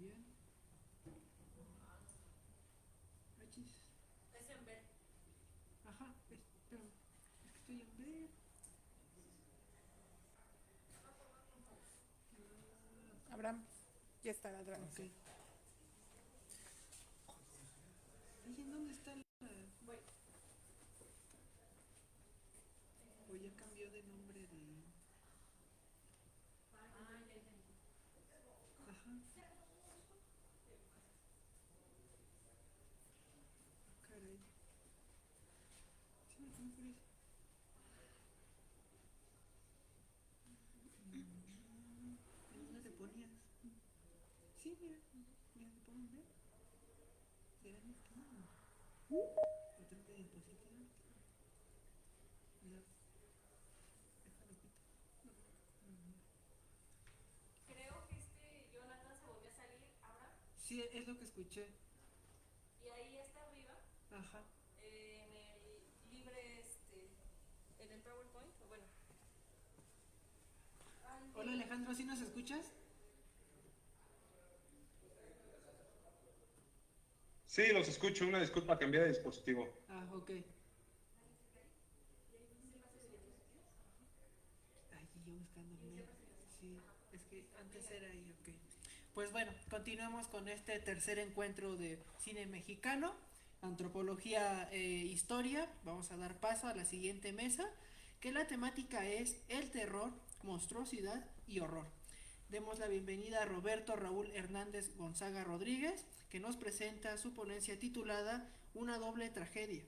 bien. Achis. Es en ver. Ajá, pero es que estoy en ver. Abraham, ya está la Ok. transmisión. Oye, ¿en dónde está la...? Voy. O ya cambió de nombre de... Ah, ya entendí. Ajá, caray. Sí, me fue por eso. ¿En dónde te ponías? Sí, mira. Mira, te ponen ver. Será en esta. Otra diapositiva. Ya, déjalo quito. Creo que Jonathan se volvió a salir ahora. Sí, es lo que escuché. Y ahí está arriba, Ajá. en el libre, en el PowerPoint. O bueno, Hola Alejandro, ¿sí nos escuchas? Sí, los escucho. Una disculpa, cambié de dispositivo. Ah, ok. Ay, yo buscando el mail. Sí, es que antes era ahí, ok. Pues bueno, continuamos con este tercer encuentro de cine mexicano, antropología e historia. Vamos a dar paso a la siguiente mesa, que la temática es el terror, monstruosidad y horror. Demos la bienvenida a Roberto Raúl Hernández Gonzaga Rodríguez, que nos presenta su ponencia titulada Una doble tragedia,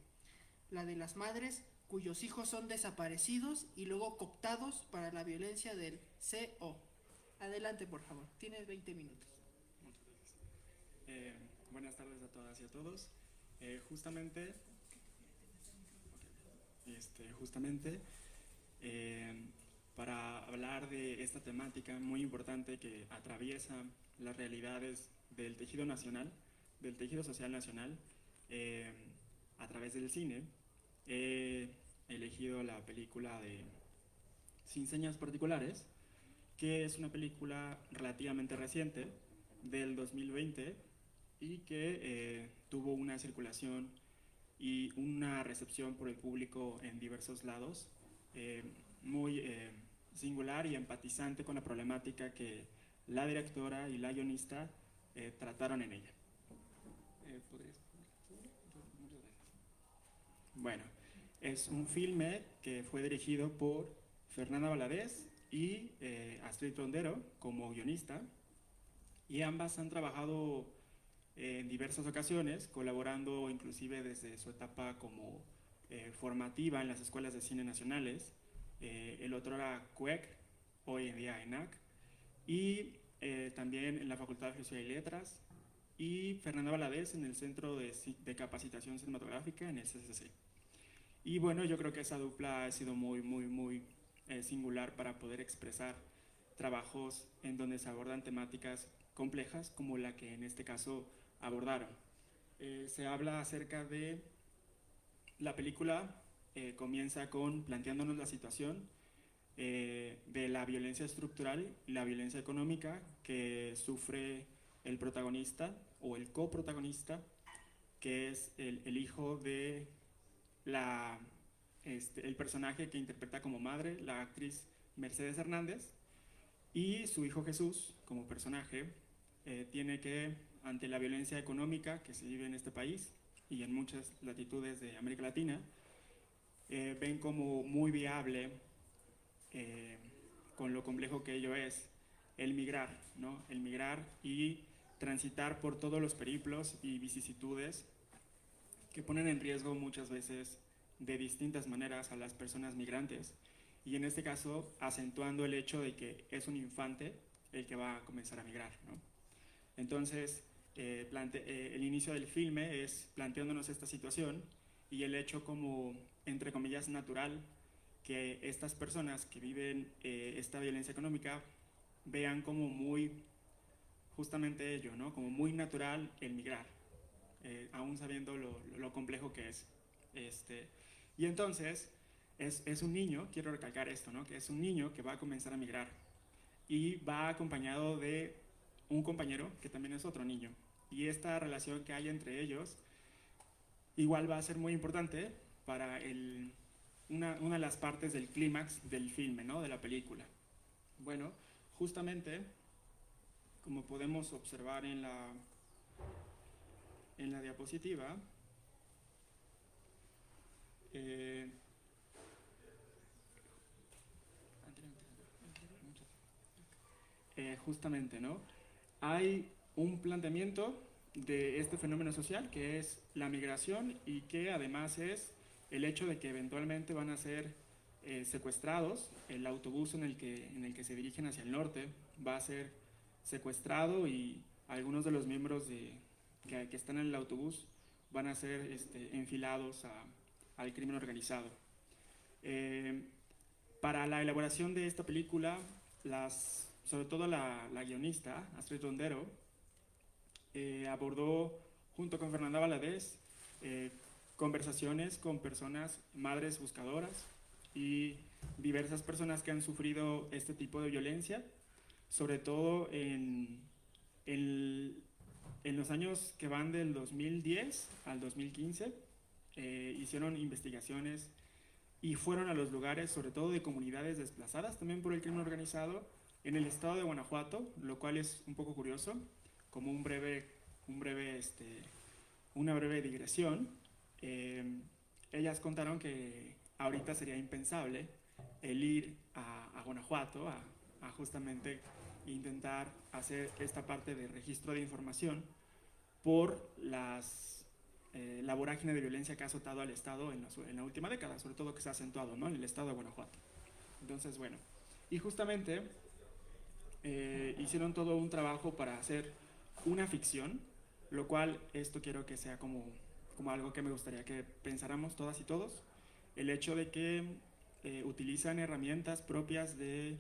la de las madres cuyos hijos son desaparecidos y luego cooptados para la violencia del CO. Adelante, por favor. Tienes 20 minutos. Muchas gracias. Buenas tardes a todas y a todos. Justamente, justamente para hablar de esta temática muy importante que atraviesa las realidades del tejido nacional, del tejido social nacional, eh, a través del cine, he elegido la película de Sin Señas Particulares, que es una película relativamente reciente, del 2020, y que tuvo una circulación y una recepción por el público en diversos lados, muy singular y empatizante con la problemática que la directora y la guionista trataron en ella. ¿Podrías poner la segunda? Muchas gracias. Bueno, es un filme que fue dirigido por Fernanda Valadez y Astrid Tondero como guionista, y ambas han trabajado en diversas ocasiones, colaborando inclusive desde su etapa como formativa en las escuelas de cine nacionales. El otro era CUEC, hoy en día ENAC, y también en la Facultad de Filosofía y Letras, y Fernanda Valadez en el Centro de Capacitación Cinematográfica en el CCC. Y bueno, yo creo que esa dupla ha sido muy singular para poder expresar trabajos en donde se abordan temáticas complejas como la que en este caso abordaron. Se habla acerca de la película, comienza con planteándonos la situación de la violencia estructural y la violencia económica que sufre el protagonista o el coprotagonista, que es el hijo de el personaje que interpreta como madre, la actriz Mercedes Hernández, y su hijo Jesús, como personaje, tiene que, ante la violencia económica que se vive en este país y en muchas latitudes de América Latina, ven como muy viable, eh, con lo complejo que ello es, el migrar, ¿no? El migrar y transitar por todos los periplos y vicisitudes que ponen en riesgo muchas veces de distintas maneras a las personas migrantes, y en este caso acentuando el hecho de que es un infante el que va a comenzar a migrar, ¿no? Entonces, el inicio del filme es planteándonos esta situación y el hecho como, entre comillas, natural que estas personas que viven esta violencia económica vean como muy, justamente ello, ¿no? Como muy natural el migrar, aún sabiendo lo complejo que es. Este, y entonces es un niño, quiero recalcar esto, ¿no? Que es un niño que va a comenzar a migrar y va acompañado de un compañero que también es otro niño. Y esta relación que hay entre ellos igual va a ser muy importante para una de las partes del clímax del filme, ¿no? De la película. Bueno, justamente, como podemos observar en la diapositiva, justamente, ¿no? Hay un planteamiento de este fenómeno social que es la migración y que además es el hecho de que eventualmente van a ser secuestrados. El autobús en el que se dirigen hacia el norte va a ser secuestrado y algunos de los miembros que están en el autobús van a ser enfilados al crimen organizado. Para la elaboración de esta película, sobre todo la guionista, Astrid Rondero, abordó junto con Fernanda Valadez conversaciones con personas, madres buscadoras y diversas personas que han sufrido este tipo de violencia, sobre todo en los años que van del 2010 al 2015. Hicieron investigaciones y fueron a los lugares, sobre todo de comunidades desplazadas también por el crimen organizado, en el estado de Guanajuato, lo cual es un poco curioso, como una breve digresión. Ellas contaron que ahorita sería impensable el ir a Guanajuato a justamente intentar hacer esta parte de registro de información por la vorágine de violencia que ha azotado al Estado en la última década, sobre todo que se ha acentuado, ¿no?, en el Estado de Guanajuato. Entonces, bueno, y justamente hicieron todo un trabajo para hacer una ficción, lo cual esto quiero que sea como algo que me gustaría que pensáramos todas y todos, el hecho de que utilizan herramientas propias de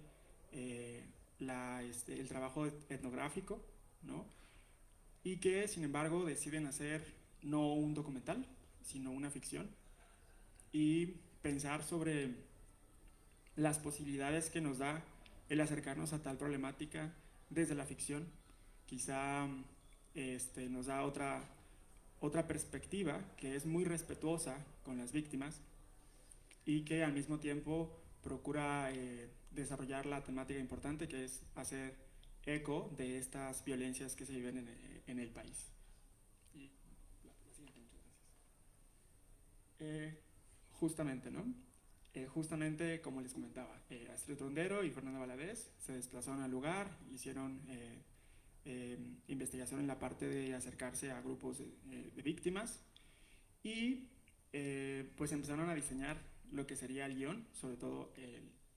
el trabajo etnográfico, ¿no?, y que sin embargo deciden hacer no un documental, sino una ficción, y pensar sobre las posibilidades que nos da el acercarnos a tal problemática desde la ficción. Quizá nos da otra perspectiva que es muy respetuosa con las víctimas y que al mismo tiempo procura desarrollar la temática importante que es hacer eco de estas violencias que se viven en el país. Justamente, ¿no? Justamente, como les comentaba, Astrid Rondero y Fernanda Valadez se desplazaron al lugar, hicieron investigación en la parte de acercarse a grupos de víctimas y pues empezaron a diseñar lo que sería el guión, sobre todo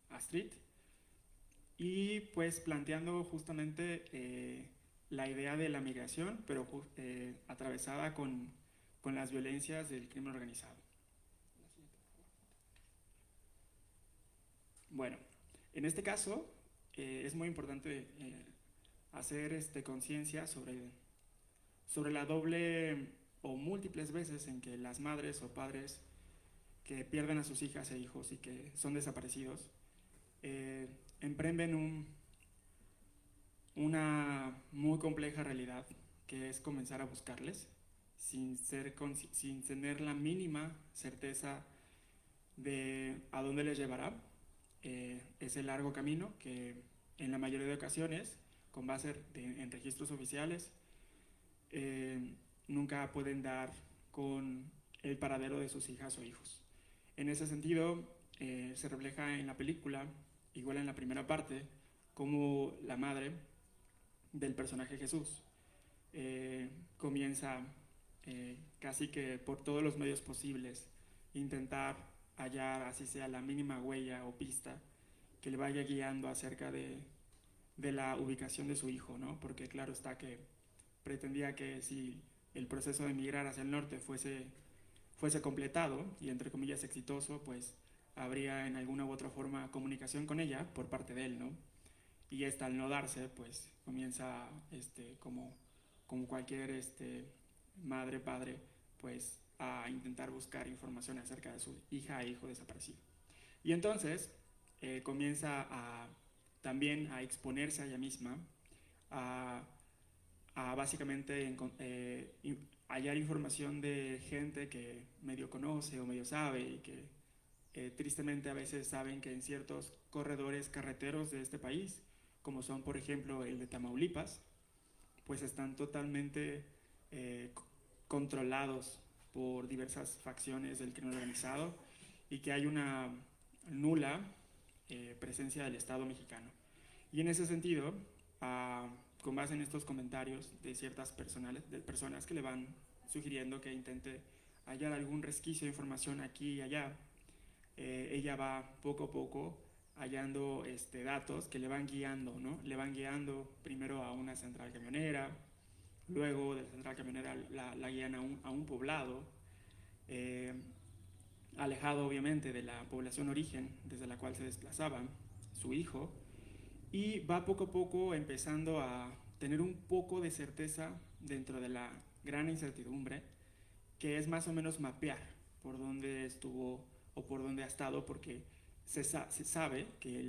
Astrid, y pues planteando justamente la idea de la migración, pero atravesada con las violencias del crimen organizado. Bueno, en este caso es muy importante hacer conciencia sobre la doble o múltiples veces en que las madres o padres que pierden a sus hijas e hijos y que son desaparecidos emprenden una muy compleja realidad que es comenzar a buscarles sin tener la mínima certeza de a dónde les llevará. Ese largo camino que en la mayoría de ocasiones, con base en registros oficiales, nunca pueden dar con el paradero de sus hijas o hijos. En ese sentido, se refleja en la película, igual en la primera parte, como la madre del personaje Jesús comienza casi que por todos los medios posibles intentar hallar, así sea la mínima huella o pista que le vaya guiando acerca de la ubicación de su hijo, ¿no? Porque claro está que pretendía que si el proceso de migrar hacia el norte fuese completado y entre comillas exitoso, pues habría en alguna u otra forma comunicación con ella por parte de él, ¿no? Y esta al no darse, pues comienza como cualquier madre, padre, pues a intentar buscar información acerca de su hija e hijo desaparecido. Y entonces comienza también a exponerse a ella misma a a básicamente hallar información de gente que medio conoce o medio sabe y que tristemente a veces saben que en ciertos corredores carreteros de este país, como son por ejemplo el de Tamaulipas, pues están totalmente controlados por diversas facciones del crimen organizado y que hay una nula presencia del Estado mexicano. Y en ese sentido, con base en estos comentarios de ciertas personas que le van sugiriendo que intente hallar algún resquicio de información aquí y allá, ella va poco a poco hallando datos que le van guiando, ¿no? Le van guiando primero a una central camionera, luego de la central camionera la guían a un poblado, alejado obviamente de la población origen desde la cual se desplazaba su hijo, y va poco a poco empezando a tener un poco de certeza dentro de la gran incertidumbre, que es más o menos mapear por dónde estuvo o por dónde ha estado, porque se sabe que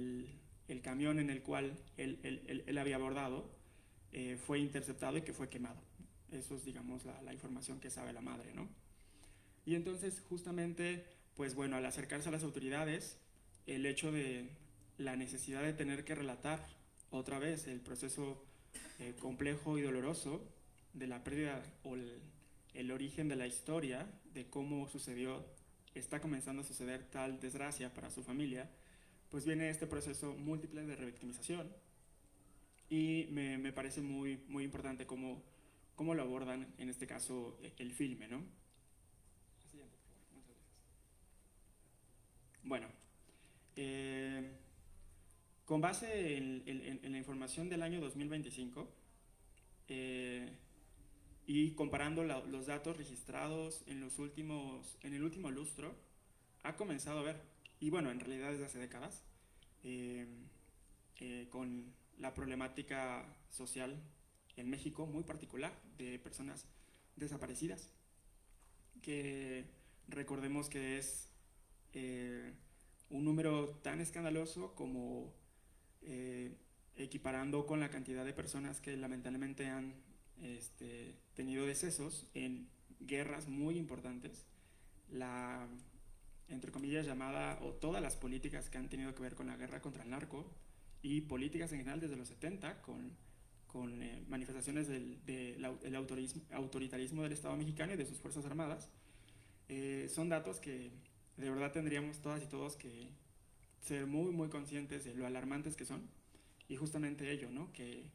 el camión en el cual él había abordado fue interceptado y que fue quemado. Eso es, digamos, la información que sabe la madre, ¿no? Y entonces, justamente, pues bueno, al acercarse a las autoridades, el hecho de la necesidad de tener que relatar otra vez el proceso complejo y doloroso de la pérdida o el origen de la historia, de cómo sucedió, está comenzando a suceder tal desgracia para su familia, pues viene este proceso múltiple de revictimización. Y me parece muy, muy importante cómo lo abordan, en este caso, el filme, ¿no? Bueno, con base en la información del año 2025 y comparando los datos registrados en el último lustro, ha comenzado a ver, y bueno, en realidad desde hace décadas, con la problemática social en México muy particular de personas desaparecidas, que recordemos que es un número tan escandaloso como equiparando con la cantidad de personas que lamentablemente han tenido decesos en guerras muy importantes, la, entre comillas, llamada, o todas las políticas que han tenido que ver con la guerra contra el narco y políticas en general desde los 70 con manifestaciones del autoritarismo del Estado mexicano y de sus Fuerzas Armadas. Son datos que de verdad tendríamos todas y todos que ser muy, muy conscientes de lo alarmantes que son, y justamente ello, ¿no? Que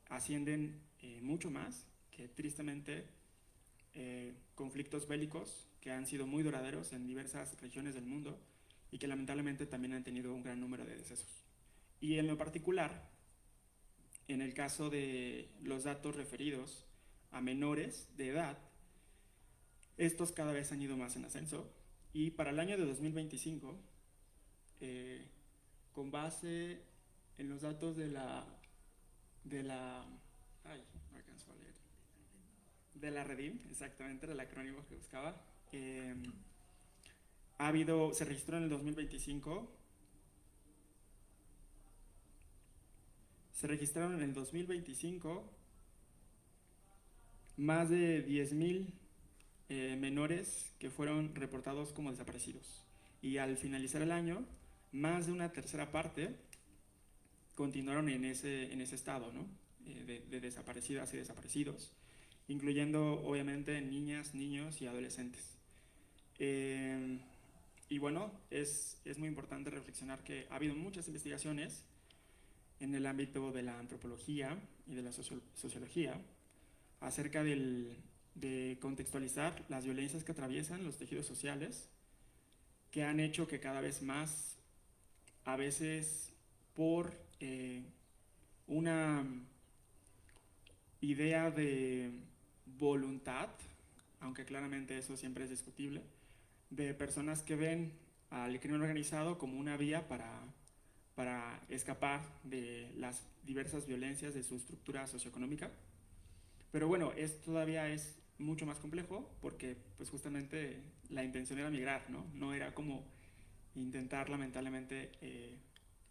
ascienden mucho más que tristemente conflictos bélicos que han sido muy duraderos en diversas regiones del mundo y que lamentablemente también han tenido un gran número de decesos. Y en lo particular, en el caso de los datos referidos a menores de edad, estos cada vez han ido más en ascenso, y para el año de 2025, con base en los datos de la Redim, exactamente, era el acrónimo que buscaba, se registró en el 2025, se registraron en el 2025 más de 10,000 menores que fueron reportados como desaparecidos, y al finalizar el año más de una tercera parte continuaron en ese estado, ¿no? de desaparecidas y desaparecidos, incluyendo obviamente niñas, niños y adolescentes. Y bueno, es muy importante reflexionar que ha habido muchas investigaciones en el ámbito de la antropología y de la sociología acerca de contextualizar las violencias que atraviesan los tejidos sociales, que han hecho que cada vez más, a veces por una idea de voluntad, aunque claramente eso siempre es discutible, de personas que ven al crimen organizado como una vía para escapar de las diversas violencias de su estructura socioeconómica. Pero bueno, todavía es mucho más complejo porque pues justamente la intención era migrar, ¿no? No era como intentar lamentablemente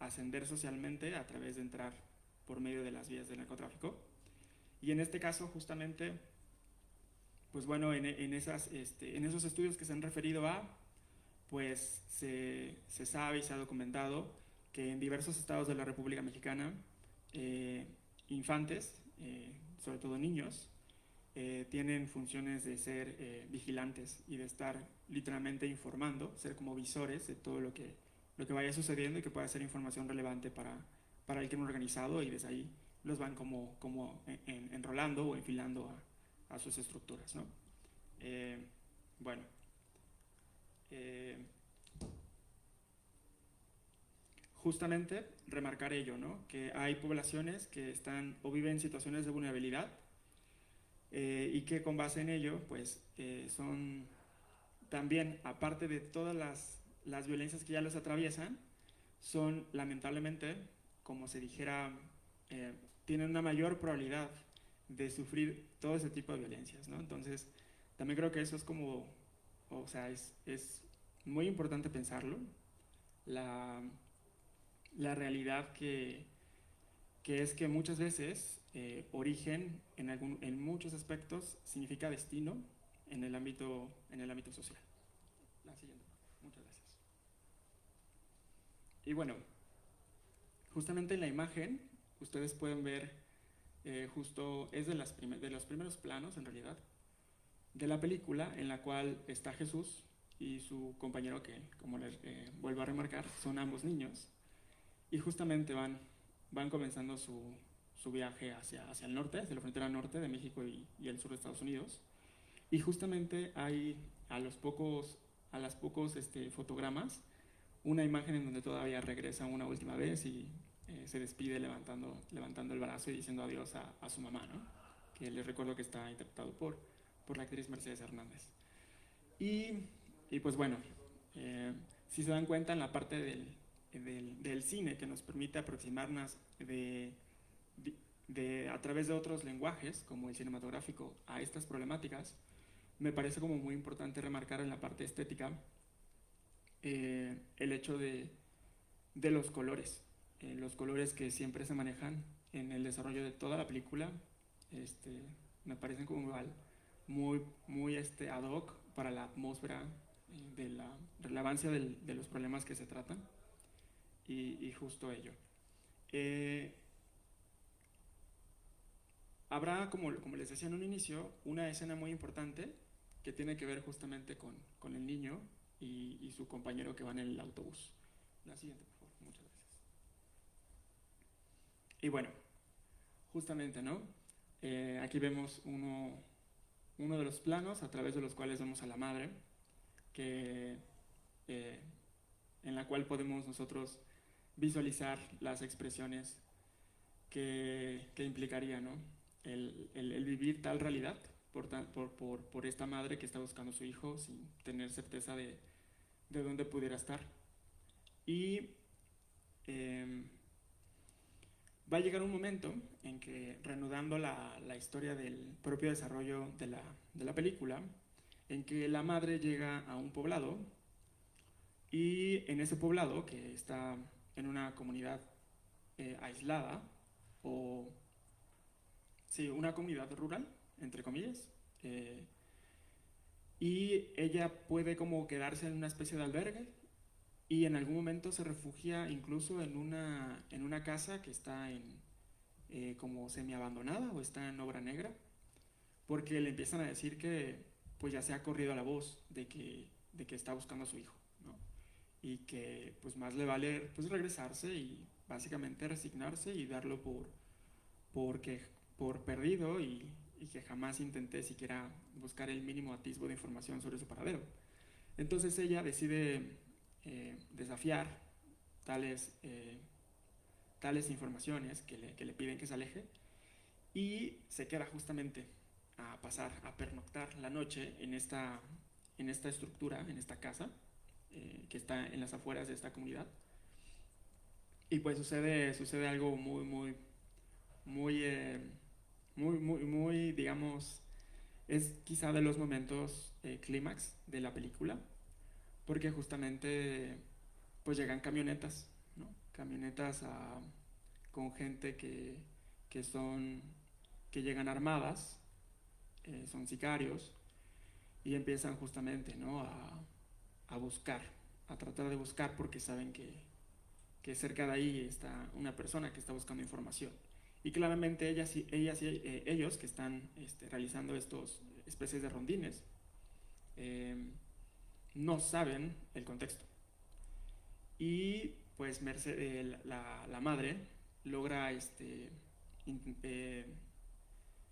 ascender socialmente a través de entrar por medio de las vías del narcotráfico. Y en este caso, justamente, pues bueno, en esos estudios que se han referido a, pues se sabe y se ha documentado que en diversos estados de la República Mexicana, infantes, sobre todo niños, tienen funciones de ser vigilantes y de estar literalmente informando, ser como visores de todo lo que vaya sucediendo y que pueda ser información relevante para el crimen organizado, y desde ahí los van como enrolando o enfilando a sus estructuras, ¿no? Bueno, justamente remarcar ello, ¿no? Que hay poblaciones que están o viven en situaciones de vulnerabilidad, y que con base en ello, pues son también, aparte de todas las violencias que ya los atraviesan, son lamentablemente, como se dijera, tienen una mayor probabilidad de sufrir todo ese tipo de violencias, ¿no? Entonces, también creo que eso es como, o sea, es muy importante pensarlo, la realidad que es que muchas veces origen en muchos aspectos significa destino en el ámbito social. La siguiente. Muchas gracias. Y bueno, justamente en la imagen ustedes pueden ver, justo es de los primeros planos en realidad de la película, en la cual está Jesús y su compañero, que como les vuelvo a remarcar, son ambos niños, y justamente van comenzando su viaje hacia el norte, hacia la frontera norte de México y el sur de Estados Unidos. Y justamente hay a los pocos fotogramas una imagen en donde todavía regresa una última vez y se despide levantando el brazo y diciendo adiós a su mamá, ¿no? Que les recuerdo que está interpretado por la actriz Mercedes Hernández. Y pues bueno, si se dan cuenta, en la parte del cine que nos permite aproximarnos a través de otros lenguajes, como el cinematográfico, a estas problemáticas, me parece como muy importante remarcar en la parte estética el hecho de los colores que siempre se manejan en el desarrollo de toda la película. Me parecen como igual muy ad hoc para la atmósfera de la relevancia de los problemas que se tratan, y justo ello. Habrá, como les decía en un inicio, una escena muy importante que tiene que ver justamente con el niño y su compañero que van en el autobús. La siguiente, por favor. Muchas gracias. Y bueno, justamente, ¿no? Aquí vemos uno de los planos a través de los cuales vemos a la madre, en la cual podemos nosotros visualizar las expresiones que implicaría, ¿no? El vivir tal realidad por esta madre que está buscando a su hijo sin tener certeza de dónde pudiera estar. Y va a llegar un momento en que, reanudando la historia del propio desarrollo de la película, en que la madre llega a un poblado, y en ese poblado, que está en una comunidad aislada, o sí, una comunidad rural, entre comillas, y ella puede como quedarse en una especie de albergue, y en algún momento se refugia incluso en una casa que está como semi abandonada o está en obra negra, porque le empiezan a decir que pues ya se ha corrido la voz de que está buscando a su hijo, ¿no? Y que pues más le vale pues regresarse y básicamente resignarse y darlo por perdido, y que jamás intenté siquiera buscar el mínimo atisbo de información sobre su paradero. Entonces ella decide desafiar tales informaciones que le piden que se aleje, y se queda justamente a pernoctar la noche en esta estructura, en esta casa que está en las afueras de esta comunidad. Y pues sucede algo muy, digamos, es quizá de los momentos clímax de la película, porque justamente pues llegan camionetas, ¿no? Camionetas con gente que que llegan armadas, son sicarios, y empiezan justamente, ¿no?, a buscar, a tratar de buscar porque saben que cerca de ahí está una persona que está buscando información. Y claramente ellos que están realizando estos especies de rondines no saben el contexto. Y pues la madre logra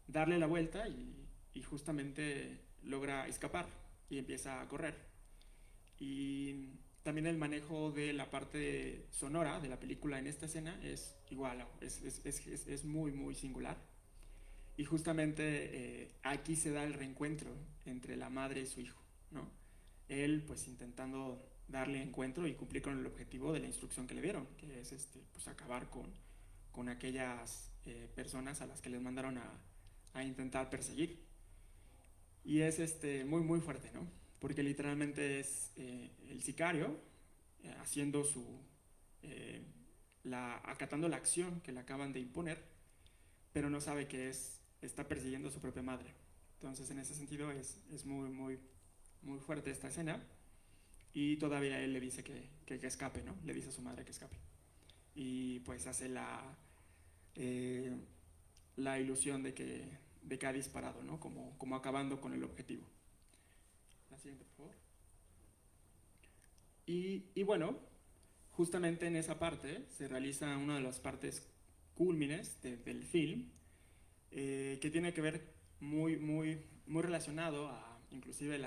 darle la vuelta y justamente logra escapar y empieza a correr. Y también el manejo de la parte sonora de la película en esta escena es igual, es muy, muy singular. Y justamente aquí se da el reencuentro entre la madre y su hijo, ¿no? Él pues intentando darle encuentro y cumplir con el objetivo de la instrucción que le dieron, que es pues acabar con aquellas personas a las que les mandaron a intentar perseguir. Y es muy, muy fuerte, ¿no? Porque literalmente es el sicario haciendo acatando la acción que le acaban de imponer, pero no sabe que está persiguiendo a su propia madre. Entonces, en ese sentido, es muy, muy, muy fuerte esta escena. Y todavía él le dice que escape, ¿no? Le dice a su madre que escape. Y pues hace la ilusión de que ha disparado, ¿no? Como acabando con el objetivo. La siguiente, por favor. Y bueno, justamente en esa parte se realiza una de las partes cúlmines del film, que tiene que ver muy, muy, muy relacionado a inclusive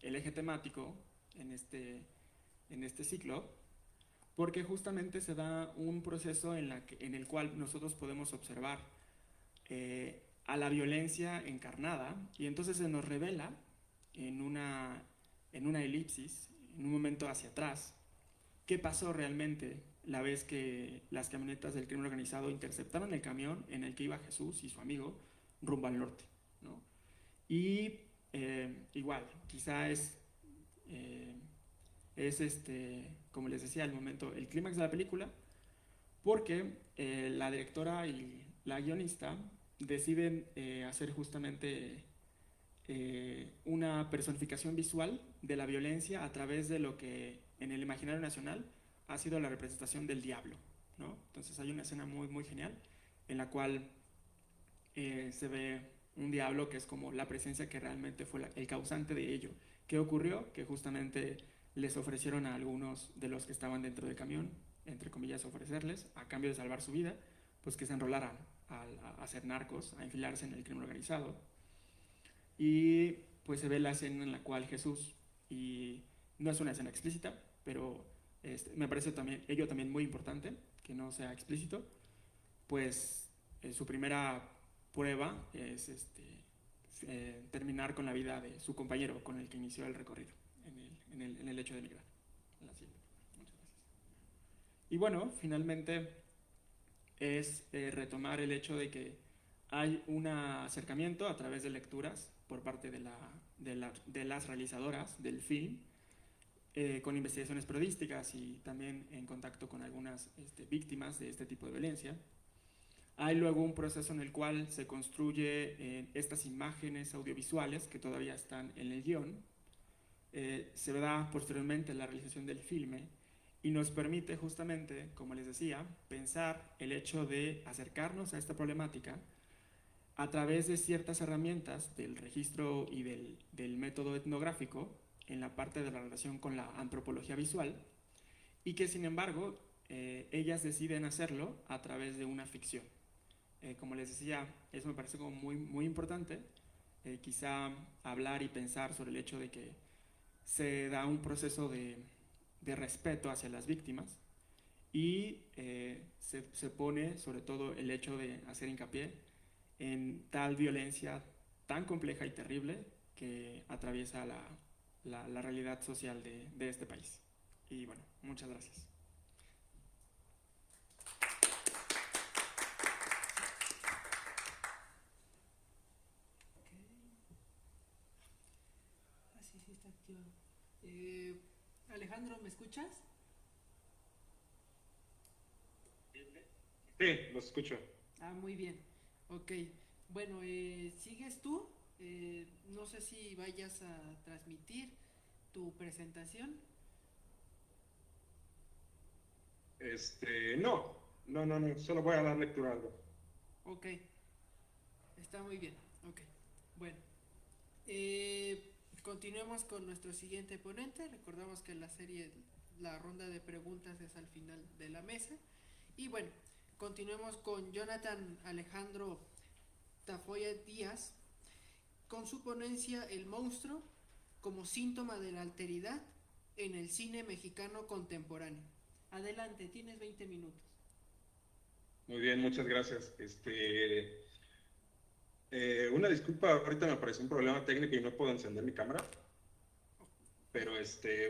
el eje temático en este ciclo, porque justamente se da un proceso en el cual nosotros podemos observar a la violencia encarnada, y entonces se nos revela en una elipsis, en un momento hacia atrás, qué pasó realmente la vez que las camionetas del crimen organizado interceptaron el camión en el que iba Jesús y su amigo rumbo al norte, ¿no? Y igual, quizá como les decía, el clímax de la película, porque la directora y la guionista deciden hacer justamente una personificación visual de la violencia a través de lo que en el imaginario nacional ha sido la representación del diablo, ¿no? Entonces hay una escena muy, muy genial en la cual se ve un diablo que es como la presencia que realmente fue el causante de ello. ¿Qué ocurrió? Que justamente les ofrecieron a algunos de los que estaban dentro del camión, entre comillas ofrecerles, a cambio de salvar su vida, pues que se enrolaran a ser narcos, a enfilarse en el crimen organizado. Y pues se ve la escena en la cual Jesús, y no es una escena explícita, pero me parece ello también muy importante, que no sea explícito, pues su primera prueba es terminar con la vida de su compañero con el que inició el recorrido en el hecho de emigrar. La siguiente. Muchas gracias. Y bueno, finalmente es retomar el hecho de que hay un acercamiento a través de lecturas por parte de las realizadoras del film, con investigaciones periodísticas y también en contacto con algunas víctimas de este tipo de violencia. Hay luego un proceso en el cual se construye estas imágenes audiovisuales que todavía están en el guión. Se da posteriormente la realización del filme y nos permite justamente, como les decía, pensar el hecho de acercarnos a esta problemática a través de ciertas herramientas del registro y del método etnográfico en la parte de la relación con la antropología visual, y que sin embargo ellas deciden hacerlo a través de una ficción. Como les decía, eso me parece como muy, muy importante, quizá hablar y pensar sobre el hecho de que se da un proceso de respeto hacia las víctimas y se pone sobre todo el hecho de hacer hincapié en tal violencia tan compleja y terrible que atraviesa la realidad social de este país. Y bueno, muchas gracias. Así sí está activado. Alejandro, ¿me escuchas? Sí, los escucho. Ah, muy bien. Ok. Bueno, sigues tú. No sé si vayas a transmitir tu presentación. No, solo voy a dar lectura a algo. Ok, está muy bien. Ok, bueno. Continuemos con nuestro siguiente ponente. Recordamos que la serie, la ronda de preguntas es al final de la mesa. Y bueno, continuemos con Jonathan Alejandro Tafoya Díaz con su ponencia El monstruo como síntoma de la alteridad en el cine mexicano contemporáneo. Adelante, tienes 20 minutos. Muy bien, muchas gracias. Una disculpa, ahorita me apareció un problema técnico y no puedo encender mi cámara. Pero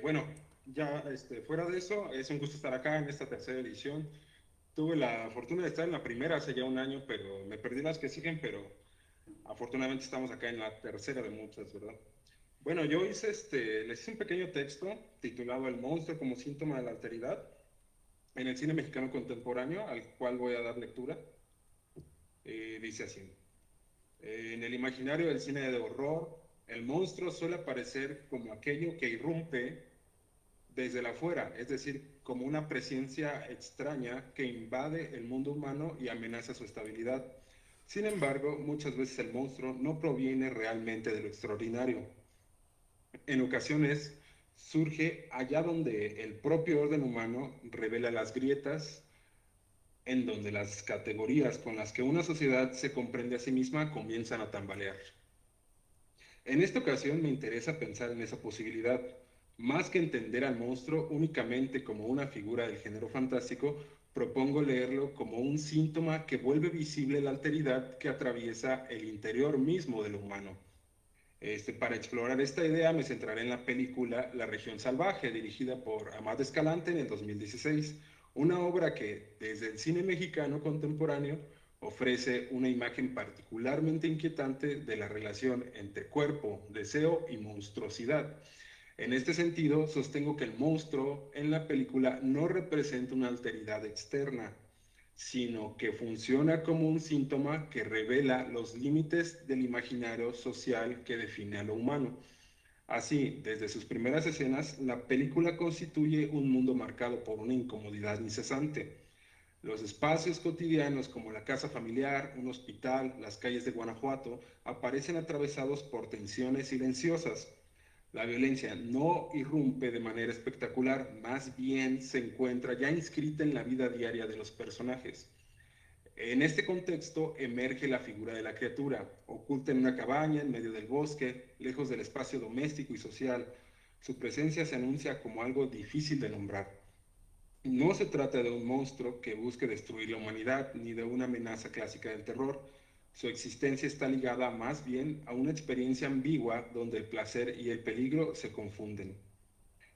bueno, ya fuera de eso, es un gusto estar acá en esta tercera edición. Tuve la fortuna de estar en la primera hace ya un año, pero me perdí las que siguen, pero afortunadamente estamos acá en la tercera de muchas, ¿verdad? Bueno, yo les hice un pequeño texto titulado El monstruo como síntoma de la alteridad en el cine mexicano contemporáneo, al cual voy a dar lectura. Dice así: en el imaginario del cine de horror, el monstruo suele aparecer como aquello que irrumpe desde la afuera, es decir, como una presencia extraña que invade el mundo humano y amenaza su estabilidad. Sin embargo, muchas veces el monstruo no proviene realmente de lo extraordinario. En ocasiones surge allá donde el propio orden humano revela las grietas, en donde las categorías con las que una sociedad se comprende a sí misma comienzan a tambalear. En esta ocasión me interesa pensar en esa posibilidad. Más que entender al monstruo únicamente como una figura del género fantástico, propongo leerlo como un síntoma que vuelve visible la alteridad que atraviesa el interior mismo del humano. Para explorar esta idea me centraré en la película La región salvaje, dirigida por Amat Escalante en el 2016, una obra que, desde el cine mexicano contemporáneo, ofrece una imagen particularmente inquietante de la relación entre cuerpo, deseo y monstruosidad. En este sentido, sostengo que el monstruo en la película no representa una alteridad externa, sino que funciona como un síntoma que revela los límites del imaginario social que define a lo humano. Así, desde sus primeras escenas, la película constituye un mundo marcado por una incomodidad incesante. Los espacios cotidianos como la casa familiar, un hospital, las calles de Guanajuato, aparecen atravesados por tensiones silenciosas. La violencia no irrumpe de manera espectacular, más bien se encuentra ya inscrita en la vida diaria de los personajes. En este contexto emerge la figura de la criatura, oculta en una cabaña en medio del bosque, lejos del espacio doméstico y social. Su presencia se anuncia como algo difícil de nombrar. No se trata de un monstruo que busque destruir la humanidad, ni de una amenaza clásica del terror. Su existencia está ligada más bien a una experiencia ambigua donde el placer y el peligro se confunden.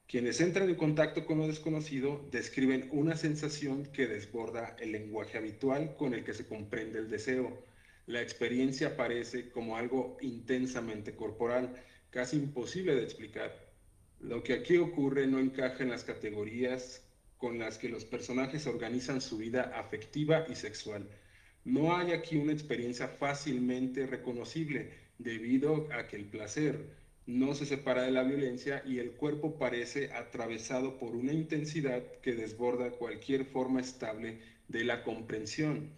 Quienes entran en contacto con lo desconocido describen una sensación que desborda el lenguaje habitual con el que se comprende el deseo. La experiencia aparece como algo intensamente corporal, casi imposible de explicar. Lo que aquí ocurre no encaja en las categorías con las que los personajes organizan su vida afectiva y sexual. No hay aquí una experiencia fácilmente reconocible debido a que el placer no se separa de la violencia y el cuerpo parece atravesado por una intensidad que desborda cualquier forma estable de la comprensión.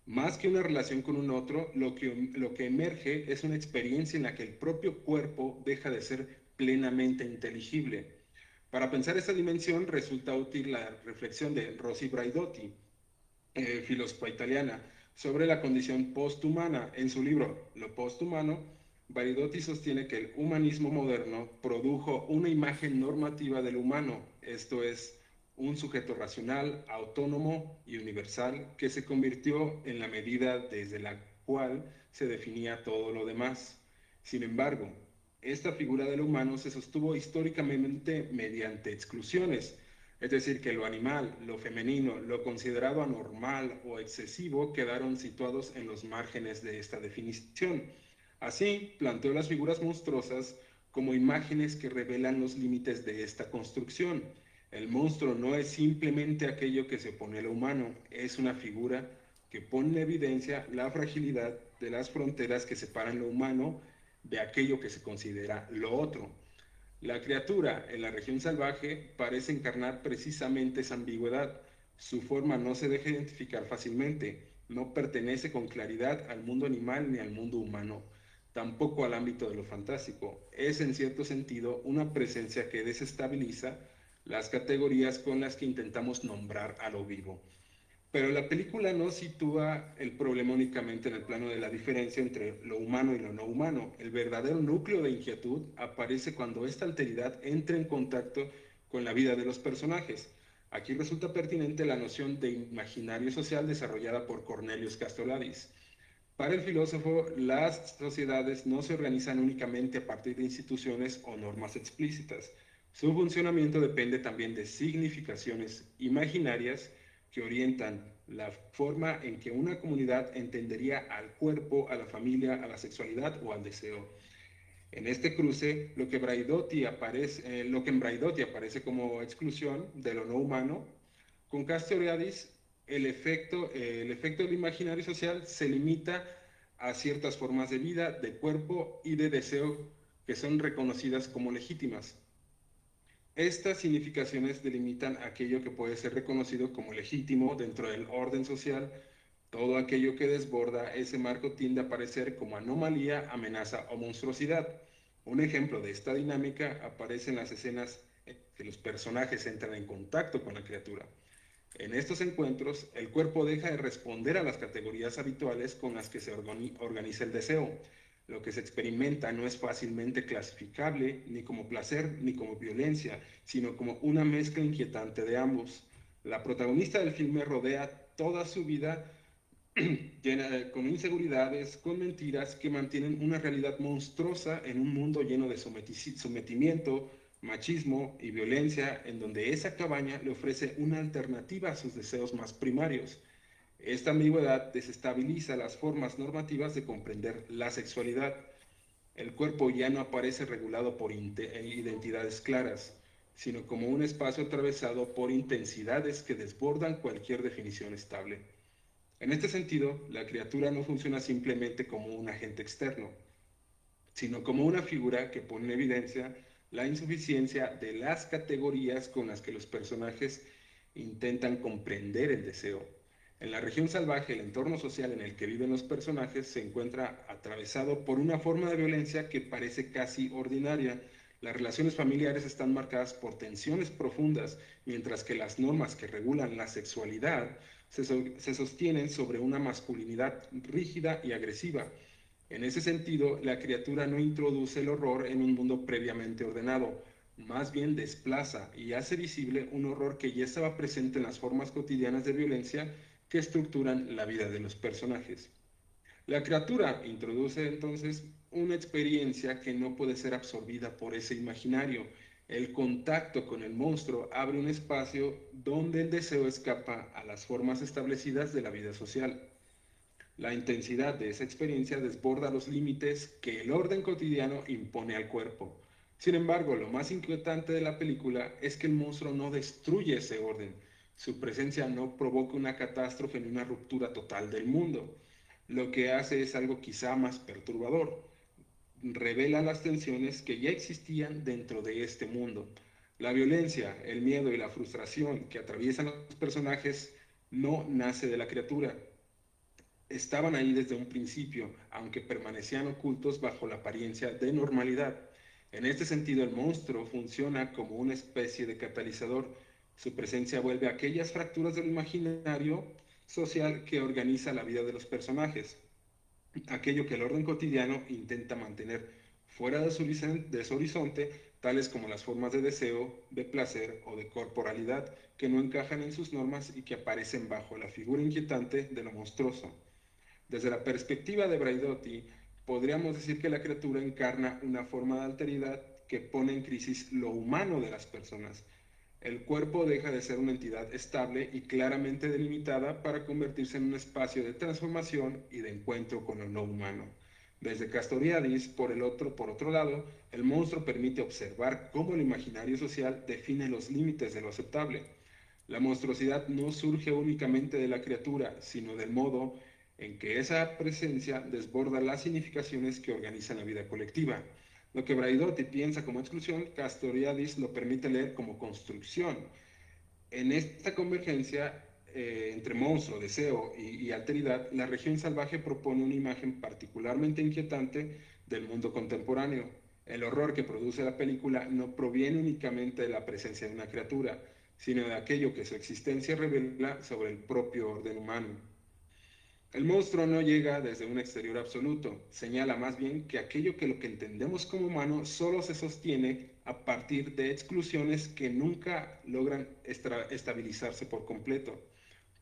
Más que una relación con un otro, lo que emerge es una experiencia en la que el propio cuerpo deja de ser plenamente inteligible. Para pensar esta dimensión resulta útil la reflexión de Rosy Braidotti, filósofa italiana, sobre la condición posthumana. En su libro Lo posthumano, Braidotti sostiene que el humanismo moderno produjo una imagen normativa del humano, esto es, un sujeto racional, autónomo y universal que se convirtió en la medida desde la cual se definía todo lo demás. Sin embargo, esta figura del humano se sostuvo históricamente mediante exclusiones, es decir, que lo animal, lo femenino, lo considerado anormal o excesivo quedaron situados en los márgenes de esta definición. Así, planteó las figuras monstruosas como imágenes que revelan los límites de esta construcción. El monstruo no es simplemente aquello que se opone a lo humano, es una figura que pone en evidencia la fragilidad de las fronteras que separan lo humano de aquello que se considera lo otro. La criatura en la región salvaje parece encarnar precisamente esa ambigüedad. Su forma no se deja identificar fácilmente, no pertenece con claridad al mundo animal ni al mundo humano, tampoco al ámbito de lo fantástico. Es en cierto sentido una presencia que desestabiliza las categorías con las que intentamos nombrar a lo vivo. Pero la película no sitúa el problema únicamente en el plano de la diferencia entre lo humano y lo no humano. El verdadero núcleo de inquietud aparece cuando esta alteridad entra en contacto con la vida de los personajes. Aquí resulta pertinente la noción de imaginario social desarrollada por Cornelius Castoriadis. Para el filósofo, las sociedades no se organizan únicamente a partir de instituciones o normas explícitas. Su funcionamiento depende también de significaciones imaginarias que orientan la forma en que una comunidad entendería al cuerpo, a la familia, a la sexualidad o al deseo. En este cruce, lo que en Braidotti aparece como exclusión de lo no humano, con Castoriadis el efecto del imaginario social se limita a ciertas formas de vida, de cuerpo y de deseo que son reconocidas como legítimas. Estas significaciones delimitan aquello que puede ser reconocido como legítimo dentro del orden social. Todo aquello que desborda ese marco tiende a aparecer como anomalía, amenaza o monstruosidad. Un ejemplo de esta dinámica aparece en las escenas en que los personajes entran en contacto con la criatura. En estos encuentros, el cuerpo deja de responder a las categorías habituales con las que se organiza el deseo. Lo que se experimenta no es fácilmente clasificable ni como placer ni como violencia, sino como una mezcla inquietante de ambos. La protagonista del filme rodea toda su vida con inseguridades, con mentiras que mantienen una realidad monstruosa en un mundo lleno de sometimiento, machismo y violencia, en donde esa cabaña le ofrece una alternativa a sus deseos más primarios. Esta ambigüedad desestabiliza las formas normativas de comprender la sexualidad. El cuerpo ya no aparece regulado por identidades claras, sino como un espacio atravesado por intensidades que desbordan cualquier definición estable. En este sentido, la criatura no funciona simplemente como un agente externo, sino como una figura que pone en evidencia la insuficiencia de las categorías con las que los personajes intentan comprender el deseo. En la región salvaje, el entorno social en el que viven los personajes se encuentra atravesado por una forma de violencia que parece casi ordinaria. Las relaciones familiares están marcadas por tensiones profundas, mientras que las normas que regulan la sexualidad se sostienen sobre una masculinidad rígida y agresiva. En ese sentido, la criatura no introduce el horror en un mundo previamente ordenado, más bien desplaza y hace visible un horror que ya estaba presente en las formas cotidianas de violencia que estructuran la vida de los personajes. La criatura introduce entonces una experiencia que no puede ser absorbida por ese imaginario. El contacto con el monstruo abre un espacio donde el deseo escapa a las formas establecidas de la vida social. La intensidad de esa experiencia desborda los límites que el orden cotidiano impone al cuerpo. Sin embargo, lo más inquietante de la película es que el monstruo no destruye ese orden. Su presencia no provoca una catástrofe ni una ruptura total del mundo. Lo que hace es algo quizá más perturbador. Revela las tensiones que ya existían dentro de este mundo. La violencia, el miedo y la frustración que atraviesan los personajes no nace de la criatura. Estaban ahí desde un principio, aunque permanecían ocultos bajo la apariencia de normalidad. En este sentido, el monstruo funciona como una especie de catalizador. Su presencia vuelve a aquellas fracturas del imaginario social que organiza la vida de los personajes. Aquello que el orden cotidiano intenta mantener fuera de su horizonte, tales como las formas de deseo, de placer o de corporalidad que no encajan en sus normas y que aparecen bajo la figura inquietante de lo monstruoso. Desde la perspectiva de Braidotti, podríamos decir que la criatura encarna una forma de alteridad que pone en crisis lo humano de las personas. El cuerpo deja de ser una entidad estable y claramente delimitada para convertirse en un espacio de transformación y de encuentro con lo no humano. Desde Castoriadis, por otro lado, el monstruo permite observar cómo el imaginario social define los límites de lo aceptable. La monstruosidad no surge únicamente de la criatura, sino del modo en que esa presencia desborda las significaciones que organizan la vida colectiva. Lo que Braidotti piensa como exclusión, Castoriadis lo permite leer como construcción. En esta convergencia entre monstruo, deseo y alteridad, la región salvaje propone una imagen particularmente inquietante del mundo contemporáneo. El horror que produce la película no proviene únicamente de la presencia de una criatura, sino de aquello que su existencia revela sobre el propio orden humano. El monstruo no llega desde un exterior absoluto, señala más bien que aquello que lo que entendemos como humano solo se sostiene a partir de exclusiones que nunca logran estabilizarse por completo.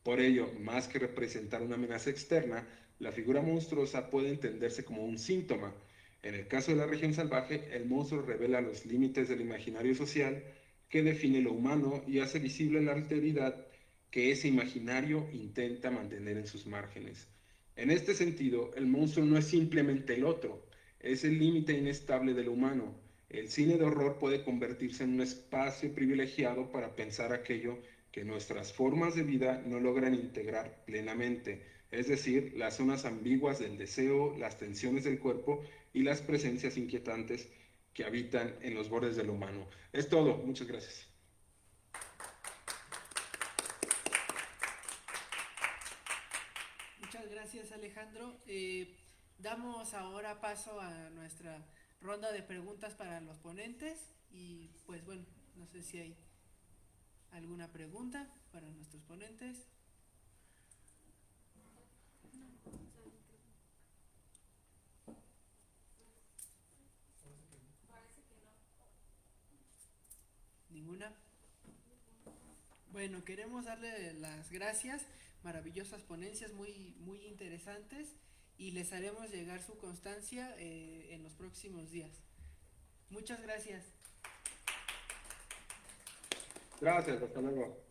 Por ello, más que representar una amenaza externa, la figura monstruosa puede entenderse como un síntoma. En el caso de la región salvaje, el monstruo revela los límites del imaginario social que define lo humano y hace visible la alteridad que ese imaginario intenta mantener en sus márgenes. En este sentido, el monstruo no es simplemente el otro, es el límite inestable de lo humano. El cine de horror puede convertirse en un espacio privilegiado para pensar aquello que nuestras formas de vida no logran integrar plenamente, es decir, las zonas ambiguas del deseo, las tensiones del cuerpo y las presencias inquietantes que habitan en los bordes de lo humano. Es todo, muchas gracias. Muchas gracias, Alejandro. Damos ahora paso a nuestra ronda de preguntas para los ponentes y pues bueno, no sé si hay alguna pregunta para nuestros ponentes. ¿Ninguna? Bueno, queremos darle las gracias, maravillosas ponencias muy interesantes y les haremos llegar su constancia en los próximos días. Muchas gracias. Gracias, hasta luego.